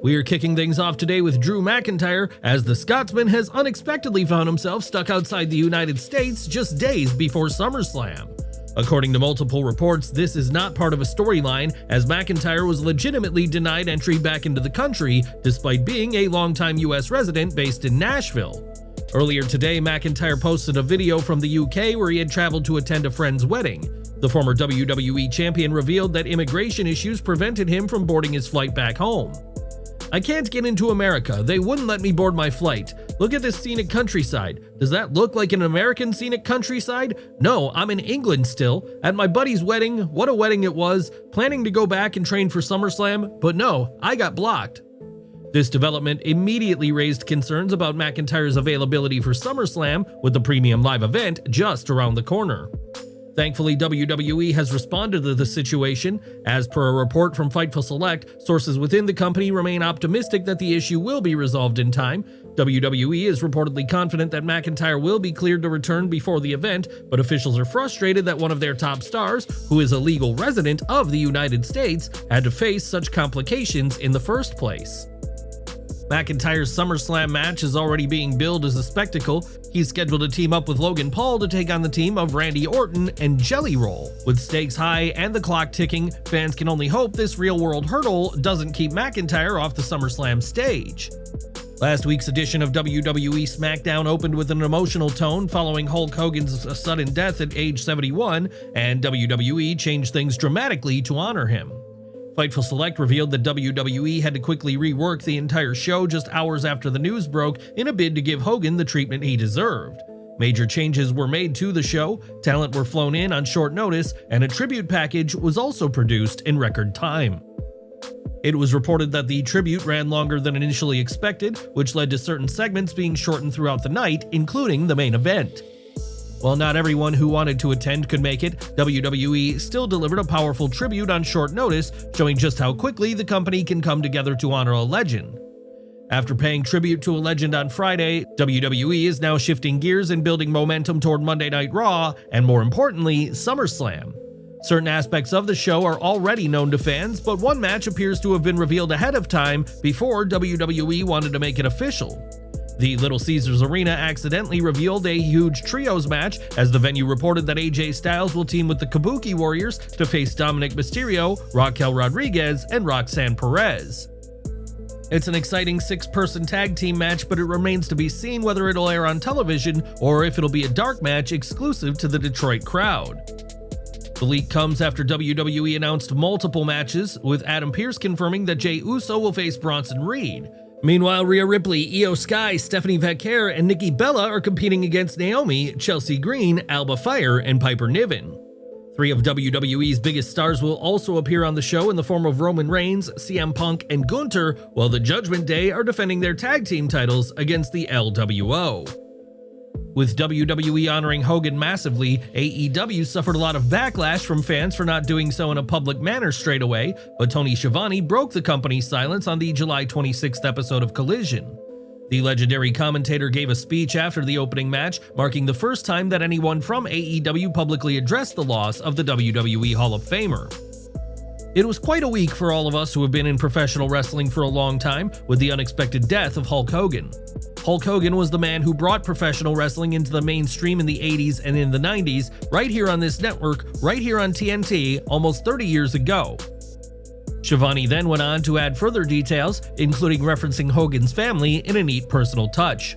We're kicking things off today with Drew McIntyre, as the Scotsman has unexpectedly found himself stuck outside the United States just days before SummerSlam. According to multiple reports, this is not part of a storyline, as McIntyre was legitimately denied entry back into the country despite being a longtime US resident based in Nashville. Earlier today, McIntyre posted a video from the UK where he had traveled to attend a friend's wedding. The former WWE champion revealed that immigration issues prevented him from boarding his flight back home. "I can't get into America. They wouldn't let me board my flight. Look at this scenic countryside. Does that look like an American scenic countryside? No, I'm in England still. At my buddy's wedding, what a wedding it was, planning to go back and train for SummerSlam, but no, I got blocked." This development immediately raised concerns about McIntyre's availability for SummerSlam, with the premium live event just around the corner. Thankfully, WWE has responded to the situation. As per a report from Fightful Select, sources within the company remain optimistic that the issue will be resolved in time. WWE is reportedly confident that McIntyre will be cleared to return before the event, but officials are frustrated that one of their top stars, who is a legal resident of the United States, had to face such complications in the first place. McIntyre's SummerSlam match is already being billed as a spectacle. He's scheduled to team up with Logan Paul to take on the team of Randy Orton and Jelly Roll. With stakes high and the clock ticking, fans can only hope this real-world hurdle doesn't keep McIntyre off the SummerSlam stage. Last week's edition of WWE SmackDown opened with an emotional tone following Hulk Hogan's sudden death at age 71, and WWE changed things dramatically to honor him. Fightful Select revealed that WWE had to quickly rework the entire show just hours after the news broke in a bid to give Hogan the treatment he deserved. Major changes were made to the show, talent were flown in on short notice, and a tribute package was also produced in record time. It was reported that the tribute ran longer than initially expected, which led to certain segments being shortened throughout the night, including the main event. While not everyone who wanted to attend could make it, WWE still delivered a powerful tribute on short notice, showing just how quickly the company can come together to honor a legend. After paying tribute to a legend on Friday, WWE is now shifting gears and building momentum toward Monday Night Raw, and more importantly, SummerSlam. Certain aspects of the show are already known to fans, but one match appears to have been revealed ahead of time before WWE wanted to make it official. The Little Caesars Arena accidentally revealed a huge trios match, as the venue reported that AJ Styles will team with the Kabuki Warriors to face Dominic Mysterio, Raquel Rodriguez, and Roxanne Perez. It's an exciting 6-person tag team match, but it remains to be seen whether it'll air on television or if it'll be a dark match exclusive to the Detroit crowd. The leak comes after WWE announced multiple matches, with Adam Pearce confirming that Jey Uso will face Bronson Reed. Meanwhile, Rhea Ripley, Io Sky, Stephanie Vaquer, and Nikki Bella are competing against Naomi, Chelsea Green, Alba Fire, and Piper Niven. 3 of WWE's biggest stars will also appear on the show in the form of Roman Reigns, CM Punk, and Gunther, while the Judgment Day are defending their tag team titles against the LWO. With WWE honoring Hogan massively, AEW suffered a lot of backlash from fans for not doing so in a public manner straight away, but Tony Schiavone broke the company's silence on the July 26th episode of Collision. The legendary commentator gave a speech after the opening match, marking the first time that anyone from AEW publicly addressed the loss of the WWE Hall of Famer. It was quite a week for all of us who have been in professional wrestling for a long time, with the unexpected death of Hulk Hogan. Hulk Hogan was the man who brought professional wrestling into the mainstream in the 80s and in the 90s, right here on this network, right here on TNT, almost 30 years ago. Schiavone then went on to add further details, including referencing Hogan's family in a neat personal touch.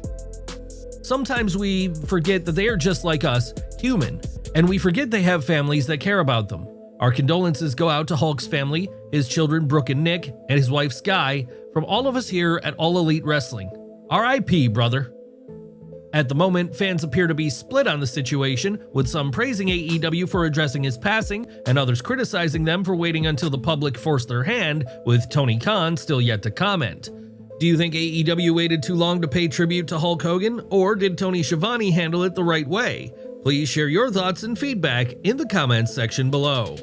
Sometimes we forget that they are just like us, human, and we forget they have families that care about them. Our condolences go out to Hulk's family, his children Brooke and Nick, and his wife Skye, from all of us here at All Elite Wrestling. R.I.P., brother. At the moment, fans appear to be split on the situation, with some praising AEW for addressing his passing, and others criticizing them for waiting until the public forced their hand, with Tony Khan still yet to comment. Do you think AEW waited too long to pay tribute to Hulk Hogan, or did Tony Schiavone handle it the right way? Please share your thoughts and feedback in the comments section below.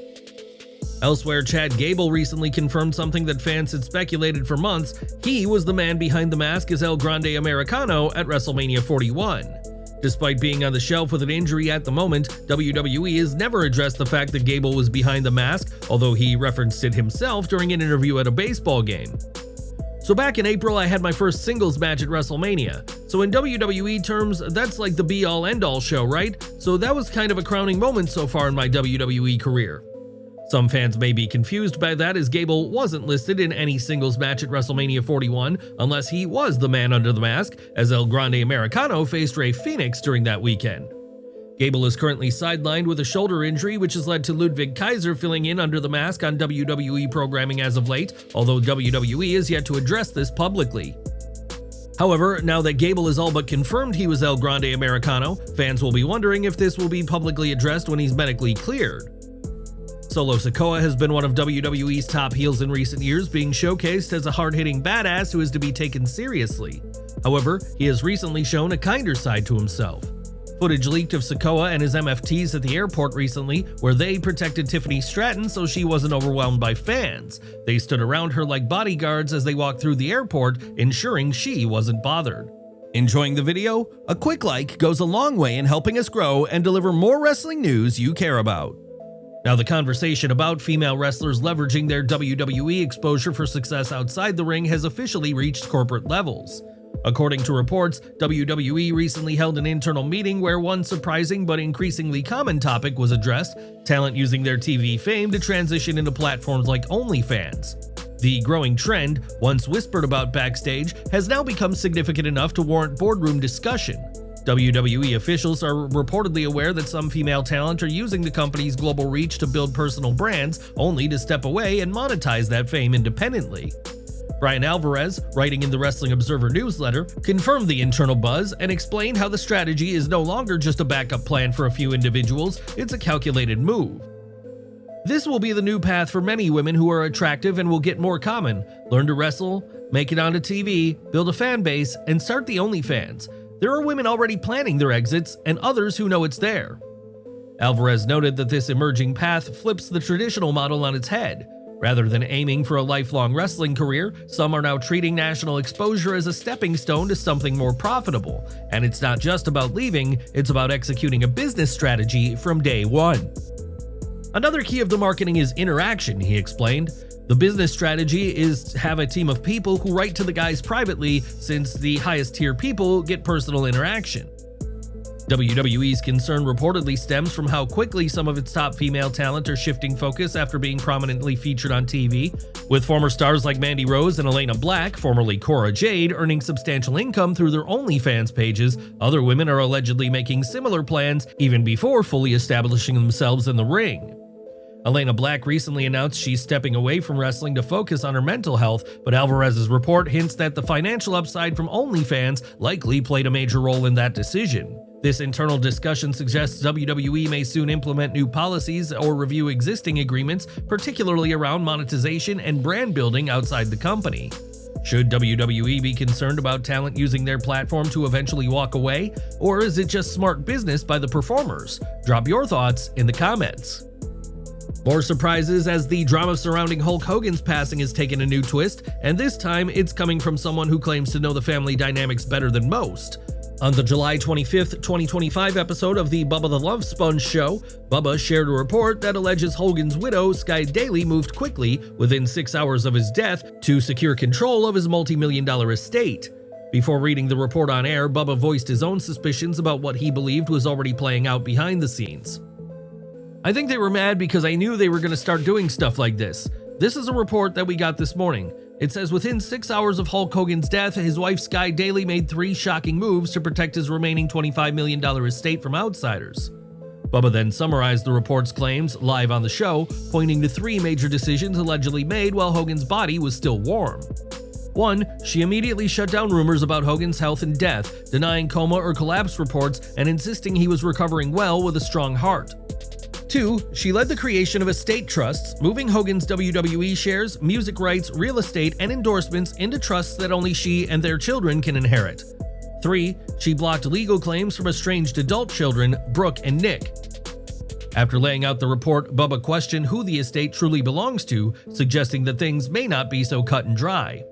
Elsewhere, Chad Gable recently confirmed something that fans had speculated for months. He was the man behind the mask as El Grande Americano at WrestleMania 41. Despite being on the shelf with an injury at the moment, WWE has never addressed the fact that Gable was behind the mask, although he referenced it himself during an interview at a baseball game. So back in April, I had my first singles match at WrestleMania. So in WWE terms, that's like the be-all end-all show, right? So that was kind of a crowning moment so far in my WWE career. Some fans may be confused by that, as Gable wasn't listed in any singles match at WrestleMania 41 unless he was the man under the mask, as El Grande Americano faced Rey Fenix during that weekend. Gable is currently sidelined with a shoulder injury, which has led to Ludwig Kaiser filling in under the mask on WWE programming as of late, although WWE is yet to address this publicly. However, now that Gable is all but confirmed he was El Grande Americano, fans will be wondering if this will be publicly addressed when he's medically cleared. Solo Sikoa has been one of WWE's top heels in recent years, being showcased as a hard-hitting badass who is to be taken seriously. However, he has recently shown a kinder side to himself. Footage leaked of Sikoa and his MFTs at the airport recently, where they protected Tiffany Stratton so she wasn't overwhelmed by fans. They stood around her like bodyguards as they walked through the airport, ensuring she wasn't bothered. Enjoying the video? A quick like goes a long way in helping us grow and deliver more wrestling news you care about. Now, the conversation about female wrestlers leveraging their WWE exposure for success outside the ring has officially reached corporate levels. According to reports, WWE recently held an internal meeting where one surprising but increasingly common topic was addressed: talent using their TV fame to transition into platforms like OnlyFans. The growing trend, once whispered about backstage, has now become significant enough to warrant boardroom discussion. WWE officials are reportedly aware that some female talent are using the company's global reach to build personal brands, only to step away and monetize that fame independently. Brian Alvarez, writing in the Wrestling Observer newsletter, confirmed the internal buzz and explained how the strategy is no longer just a backup plan for a few individuals, it's a calculated move. This will be the new path for many women who are attractive and will get more common: learn to wrestle, make it onto TV, build a fan base, and start the OnlyFans. There are women already planning their exits and others who know it's there. Alvarez noted that this emerging path flips the traditional model on its head. Rather than aiming for a lifelong wrestling career, some are now treating national exposure as a stepping stone to something more profitable. And it's not just about leaving, it's about executing a business strategy from day one. Another key of the marketing is interaction, he explained. The business strategy is to have a team of people who write to the guys privately, since the highest tier people get personal interaction. WWE's concern reportedly stems from how quickly some of its top female talent are shifting focus after being prominently featured on TV. With former stars like Mandy Rose and Elena Black, formerly Cora Jade, earning substantial income through their OnlyFans pages, other women are allegedly making similar plans even before fully establishing themselves in the ring. Elena Black recently announced she's stepping away from wrestling to focus on her mental health, but Alvarez's report hints that the financial upside from OnlyFans likely played a major role in that decision. This internal discussion suggests WWE may soon implement new policies or review existing agreements, particularly around monetization and brand building outside the company. Should WWE be concerned about talent using their platform to eventually walk away, or is it just smart business by the performers? Drop your thoughts in the comments. More surprises as the drama surrounding Hulk Hogan's passing has taken a new twist, and this time it's coming from someone who claims to know the family dynamics better than most. On the July 25th, 2025 episode of the Bubba the Love Sponge show, Bubba shared a report that alleges Hogan's widow, Sky Daly, moved quickly, within 6 hours of his death, to secure control of his multi-million-dollar estate. Before reading the report on air, Bubba voiced his own suspicions about what he believed was already playing out behind the scenes. "I think they were mad because I knew they were going to start doing stuff like this. This is a report that we got this morning. It says within 6 hours of Hulk Hogan's death, his wife Sky Daly made 3 shocking moves to protect his remaining $25 million estate from outsiders." Bubba then summarized the report's claims live on the show, pointing to 3 major decisions allegedly made while Hogan's body was still warm. 1. She immediately shut down rumors about Hogan's health and death, denying coma or collapse reports and insisting he was recovering well with a strong heart. 2. She led the creation of estate trusts, moving Hogan's WWE shares, music rights, real estate, and endorsements into trusts that only she and their children can inherit. 3. She blocked legal claims from estranged adult children, Brooke and Nick. After laying out the report, Bubba questioned who the estate truly belongs to, suggesting that things may not be so cut and dry.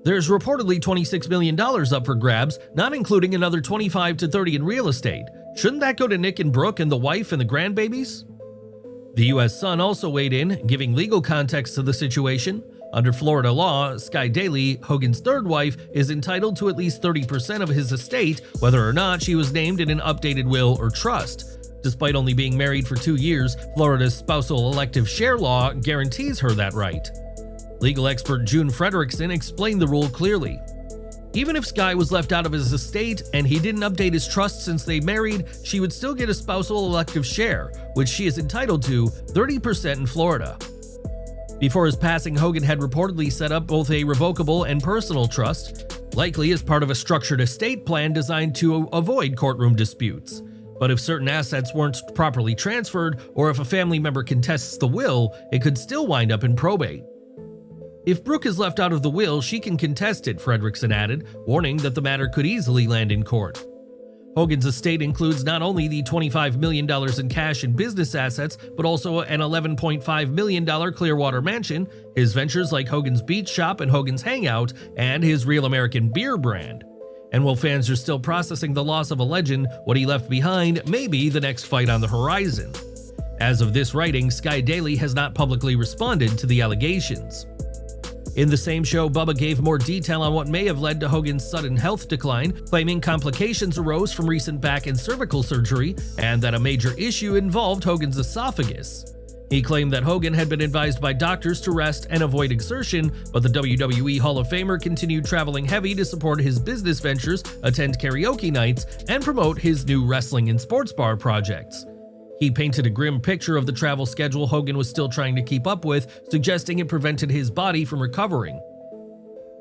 There's reportedly $26 million up for grabs, not including another 25 to 30 in real estate. Shouldn't that go to Nick and Brooke and the wife and the grandbabies? The U.S. Sun also weighed in, giving legal context to the situation. Under Florida law, Sky Daly, Hogan's third wife, is entitled to at least 30% of his estate, whether or not she was named in an updated will or trust. Despite only being married for 2 years, Florida's spousal elective share law guarantees her that right. Legal expert June Frederickson explained the rule clearly. Even if Sky was left out of his estate and he didn't update his trust since they married, she would still get a spousal elective share, which she is entitled to 30% in Florida. Before his passing, Hogan had reportedly set up both a revocable and personal trust, likely as part of a structured estate plan designed to avoid courtroom disputes. But if certain assets weren't properly transferred, or if a family member contests the will, it could still wind up in probate. If Brooke is left out of the will, she can contest it, Fredrickson added, warning that the matter could easily land in court. Hogan's estate includes not only the $25 million in cash and business assets, but also an $11.5 million Clearwater mansion, his ventures like Hogan's Beach Shop and Hogan's Hangout, and his Real American Beer brand. And while fans are still processing the loss of a legend, what he left behind may be the next fight on the horizon. As of this writing, Sky Daly has not publicly responded to the allegations. In the same show, Bubba gave more detail on what may have led to Hogan's sudden health decline, claiming complications arose from recent back and cervical surgery, and that a major issue involved Hogan's esophagus. He claimed that Hogan had been advised by doctors to rest and avoid exertion, but the WWE Hall of Famer continued traveling heavy to support his business ventures, attend karaoke nights, and promote his new wrestling and sports bar projects. He painted a grim picture of the travel schedule Hogan was still trying to keep up with, suggesting it prevented his body from recovering.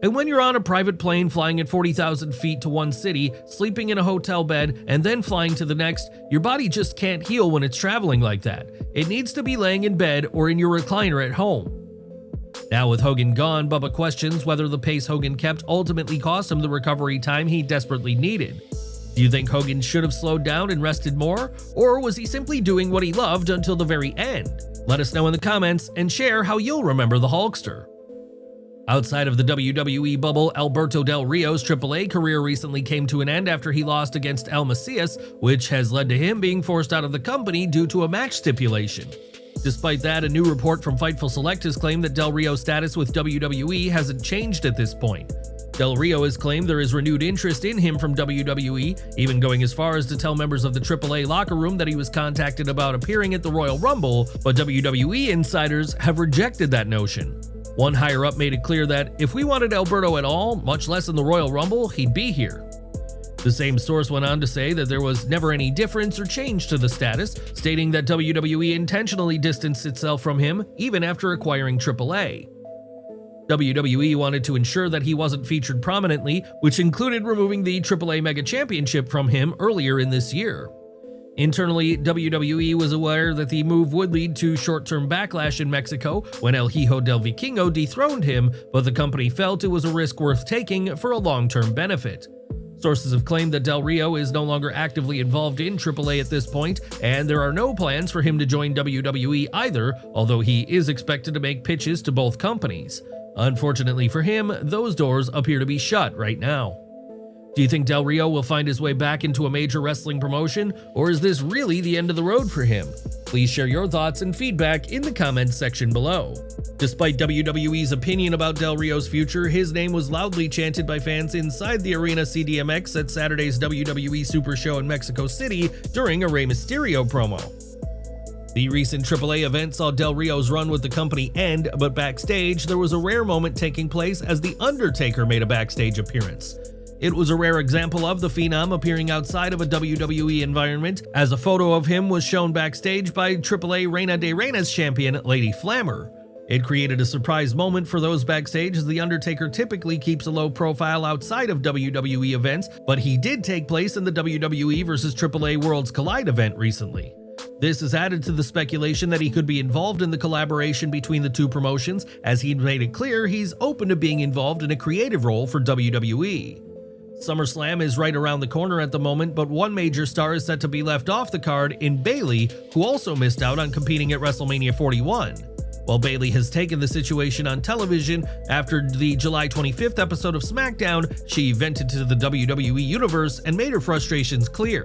And when you're on a private plane flying at 40,000 feet to one city, sleeping in a hotel bed, and then flying to the next, your body just can't heal when it's traveling like that. It needs to be laying in bed or in your recliner at home. Now with Hogan gone, Bubba questions whether the pace Hogan kept ultimately cost him the recovery time he desperately needed. Do you think Hogan should have slowed down and rested more, or was he simply doing what he loved until the very end? Let us know in the comments and share how you'll remember the Hulkster. Outside of the WWE bubble, Alberto Del Rio's AAA career recently came to an end after he lost against El Macias, which has led to him being forced out of the company due to a match stipulation. Despite that, a new report from Fightful Select has claimed that Del Rio's status with WWE hasn't changed at this point. Del Rio has claimed there is renewed interest in him from WWE, even going as far as to tell members of the AAA locker room that he was contacted about appearing at the Royal Rumble, but WWE insiders have rejected that notion. One higher-up made it clear that if we wanted Alberto at all, much less in the Royal Rumble, he'd be here. The same source went on to say that there was never any difference or change to the status, stating that WWE intentionally distanced itself from him even after acquiring AAA. WWE wanted to ensure that he wasn't featured prominently, which included removing the AAA Mega Championship from him earlier in this year. Internally, WWE was aware that the move would lead to short-term backlash in Mexico when El Hijo del Vikingo dethroned him, but the company felt it was a risk worth taking for a long-term benefit. Sources have claimed that Del Rio is no longer actively involved in AAA at this point, and there are no plans for him to join WWE either, although he is expected to make pitches to both companies. Unfortunately for him, those doors appear to be shut right now. Do you think Del Rio will find his way back into a major wrestling promotion, or is this really the end of the road for him? Please share your thoughts and feedback in the comments section below. Despite WWE's opinion about Del Rio's future, his name was loudly chanted by fans inside the Arena CDMX at Saturday's WWE Super Show in Mexico City during a Rey Mysterio promo. The recent AAA event saw Del Rio's run with the company end, but backstage, there was a rare moment taking place as The Undertaker made a backstage appearance. It was a rare example of the Phenom appearing outside of a WWE environment, as a photo of him was shown backstage by AAA Reina de Reinas champion Lady Flammer. It created a surprise moment for those backstage, as The Undertaker typically keeps a low profile outside of WWE events, but he did take place in the WWE vs. AAA Worlds Collide event recently. This has added to the speculation that he could be involved in the collaboration between the two promotions, as he'd made it clear he's open to being involved in a creative role for WWE. SummerSlam is right around the corner at the moment, but one major star is set to be left off the card in Bayley, who also missed out on competing at WrestleMania 41. While Bayley has taken the situation on television, after the July 25th episode of SmackDown, she vented to the WWE Universe and made her frustrations clear.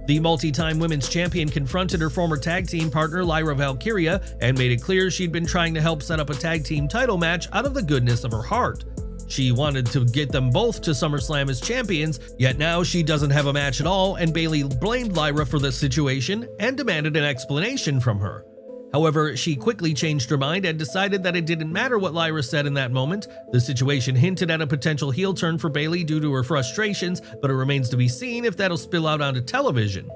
The multi-time women's champion confronted her former tag team partner Lyra Valkyria and made it clear she'd been trying to help set up a tag team title match out of the goodness of her heart. She wanted to get them both to SummerSlam as champions, yet now she doesn't have a match at all, and Bayley blamed Lyra for the situation and demanded an explanation from her. However, she quickly changed her mind and decided that it didn't matter what Lyra said in that moment. The situation hinted at a potential heel turn for Bayley due to her frustrations, but it remains to be seen if that'll spill out onto television.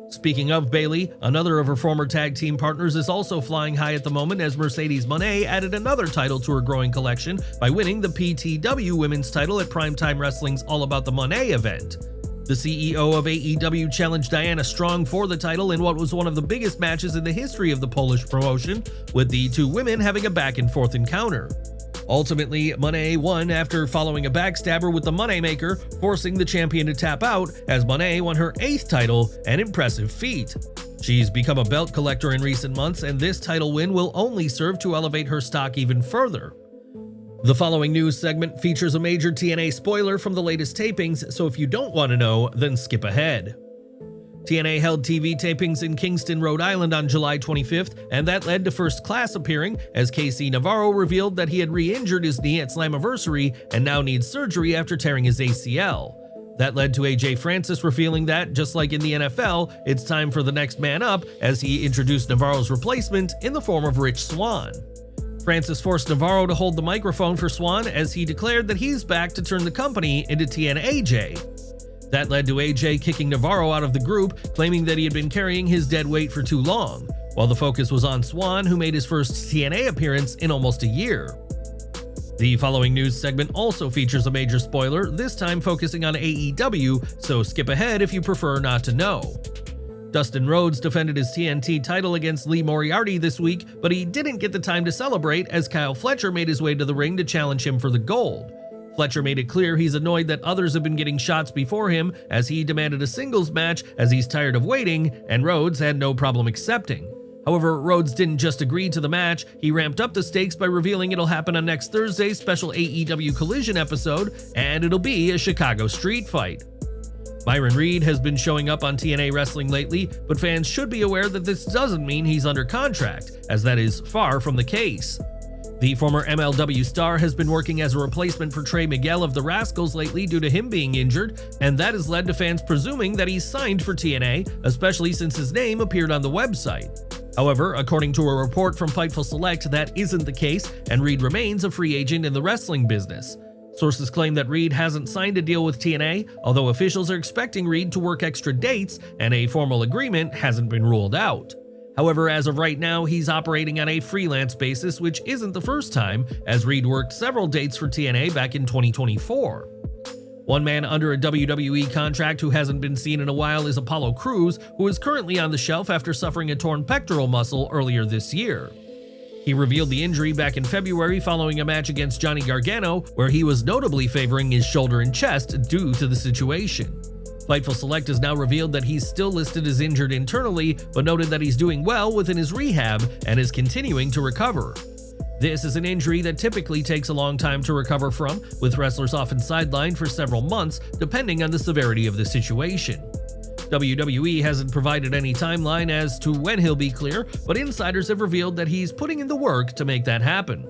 Speaking of Bayley, another of her former tag team partners is also flying high at the moment as Mercedes Moné added another title to her growing collection by winning the PTW Women's title at Primetime Wrestling's All About the Moné event. The CEO of AEW challenged Diana Strong for the title in what was one of the biggest matches in the history of the Polish promotion, with the two women having a back-and-forth encounter. Ultimately, Moné won after following a backstabber with the Moneymaker, forcing the champion to tap out as Moné won her 8th title, an impressive feat. She's become a belt collector in recent months, and this title win will only serve to elevate her stock even further. The following news segment features a major TNA spoiler from the latest tapings, so if you don't want to know, then skip ahead. TNA held TV tapings in Kingston, Rhode Island on July 25th, and that led to First Class appearing as KC Navarro revealed that he had re-injured his knee at Slammiversary and now needs surgery after tearing his ACL. That led to AJ Francis revealing that, just like in the NFL, it's time for the next man up as he introduced Navarro's replacement in the form of Rich Swann. Francis forced Navarro to hold the microphone for Swann as he declared that he's back to turn the company into TNAJ. That led to AJ kicking Navarro out of the group, claiming that he had been carrying his dead weight for too long, while the focus was on Swann, who made his first TNA appearance in almost a year. The following news segment also features a major spoiler, this time focusing on AEW, so skip ahead if you prefer not to know. Dustin Rhodes defended his TNT title against Lee Moriarty this week, but he didn't get the time to celebrate as Kyle Fletcher made his way to the ring to challenge him for the gold. Fletcher made it clear he's annoyed that others have been getting shots before him as he demanded a singles match as he's tired of waiting, and Rhodes had no problem accepting. However, Rhodes didn't just agree to the match, he ramped up the stakes by revealing it'll happen on next Thursday's special AEW Collision episode, and it'll be a Chicago street fight. Myron Reed has been showing up on TNA Wrestling lately, but fans should be aware that this doesn't mean he's under contract, as that is far from the case. The former MLW star has been working as a replacement for Trey Miguel of the Rascals lately due to him being injured, and that has led to fans presuming that he's signed for TNA, especially since his name appeared on the website. However, according to a report from Fightful Select, that isn't the case, and Reed remains a free agent in the wrestling business. Sources claim that Reed hasn't signed a deal with TNA, although officials are expecting Reed to work extra dates, and a formal agreement hasn't been ruled out. However, as of right now, he's operating on a freelance basis, which isn't the first time, as Reed worked several dates for TNA back in 2024. One man under a WWE contract who hasn't been seen in a while is Apollo Crews, who is currently on the shelf after suffering a torn pectoral muscle earlier this year. He revealed the injury back in February following a match against Johnny Gargano, where he was notably favoring his shoulder and chest due to the situation. Fightful Select has now revealed that he's still listed as injured internally, but noted that he's doing well within his rehab and is continuing to recover. This is an injury that typically takes a long time to recover from, with wrestlers often sidelined for several months, depending on the severity of the situation. WWE hasn't provided any timeline as to when he'll be clear, but insiders have revealed that he's putting in the work to make that happen.